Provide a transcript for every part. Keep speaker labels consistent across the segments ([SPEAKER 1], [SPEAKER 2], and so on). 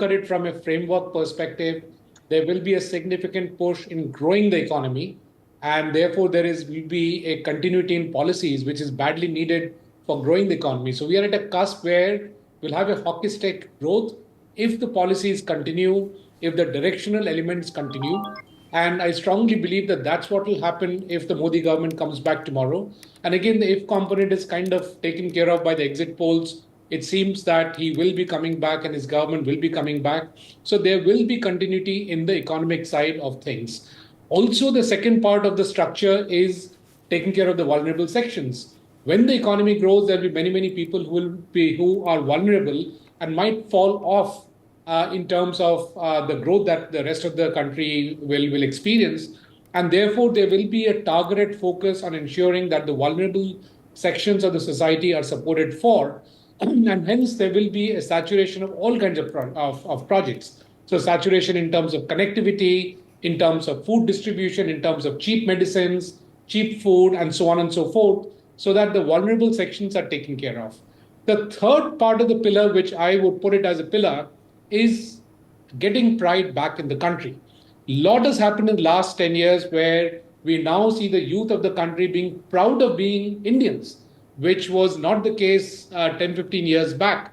[SPEAKER 1] at it from a framework perspective, there will be a significant push in growing the economy, and therefore will be a continuity in policies which is badly needed for growing the economy. So we are at a cusp where we'll have a hockey stick growth if the policies continue, if the directional elements continue. And I strongly believe that that's what will happen if the Modi government comes back tomorrow. And again, the if component is kind of taken care of by the exit polls. It seems that he will be coming back and his government will be coming back. So there will be continuity in the economic side of things. Also, the second part of the structure is taking care of the vulnerable sections. When the economy grows, there will be many people who are vulnerable and might fall off in terms of the growth that the rest of the country will experience. And therefore, there will be a targeted focus on ensuring that the vulnerable sections of the society are supported for. And hence, there will be a saturation of all kinds of projects. So saturation in terms of connectivity, in terms of food distribution, in terms of cheap medicines, cheap food, and so on and so forth, so that the vulnerable sections are taken care of. The third part of the pillar, which I would put it as a pillar, is getting pride back in the country. A lot has happened in the last 10 years where we now see the youth of the country being proud of being Indians, which was not the case 10, 15 years back.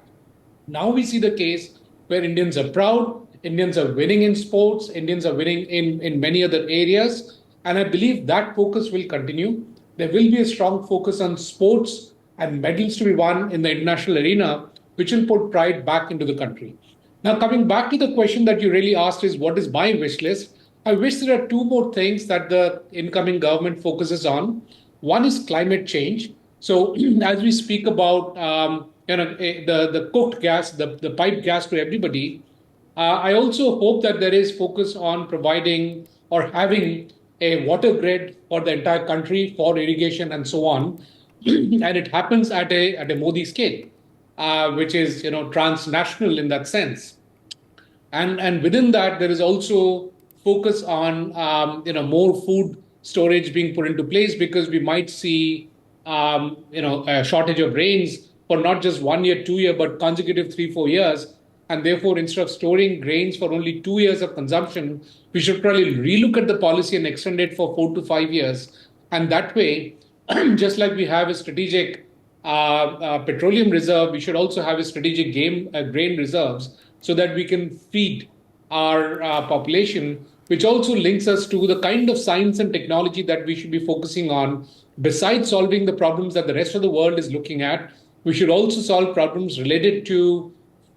[SPEAKER 1] Now we see the case where Indians are proud, Indians are winning in sports, Indians are winning in many other areas. And I believe that focus will continue. There will be a strong focus on sports and medals to be won in the international arena, which will put pride back into the country. Now, coming back to the question that you really asked is what is my wish list? I wish there are two more things that the incoming government focuses on. One is climate change. So as we speak about the cooked gas, the piped gas to everybody, I also hope that there is focus on providing or having a water grid for the entire country for irrigation and so on. And it happens at a Modi scale, which is transnational in that sense. And within that, there is also focus on more food storage being put into place because we might see a shortage of rains for not just 1 year, 2 year, but consecutive 3, 4 years. And therefore, instead of storing grains for only 2 years of consumption, we should probably relook at the policy and extend it for 4 to 5 years. And that way, just like we have a strategic petroleum reserve, we should also have a strategic grain reserves so that we can feed our population, which also links us to the kind of science and technology that we should be focusing on. Besides solving the problems that the rest of the world is looking at, we should also solve problems related to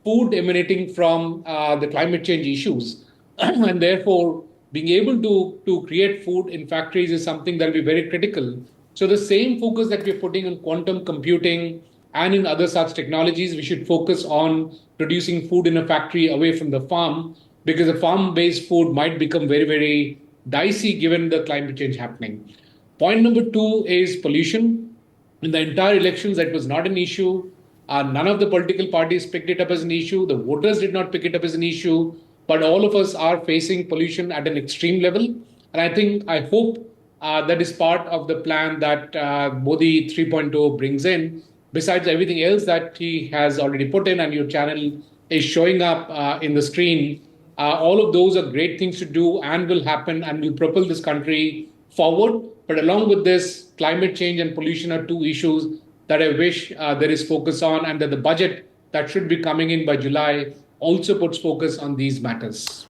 [SPEAKER 1] food emanating from the climate change issues. And therefore, being able to create food in factories is something that will be very critical. So the same focus that we're putting on quantum computing and in other such technologies, we should focus on producing food in a factory away from the farm, because the farm-based food might become very dicey given the climate change happening. Point number two is pollution. In the entire elections, that was not an issue. None of the political parties picked it up as an issue. The voters did not pick it up as an issue. But all of us are facing pollution at an extreme level. And I hope that is part of the plan that Modi 3.0 brings in. Besides everything else that he has already put in and your channel is showing up in the screen, all of those are great things to do and will happen and will propel this country forward. But along with this, climate change and pollution are two issues that I wish there is focus on, and that the budget that should be coming in by July also puts focus on these matters.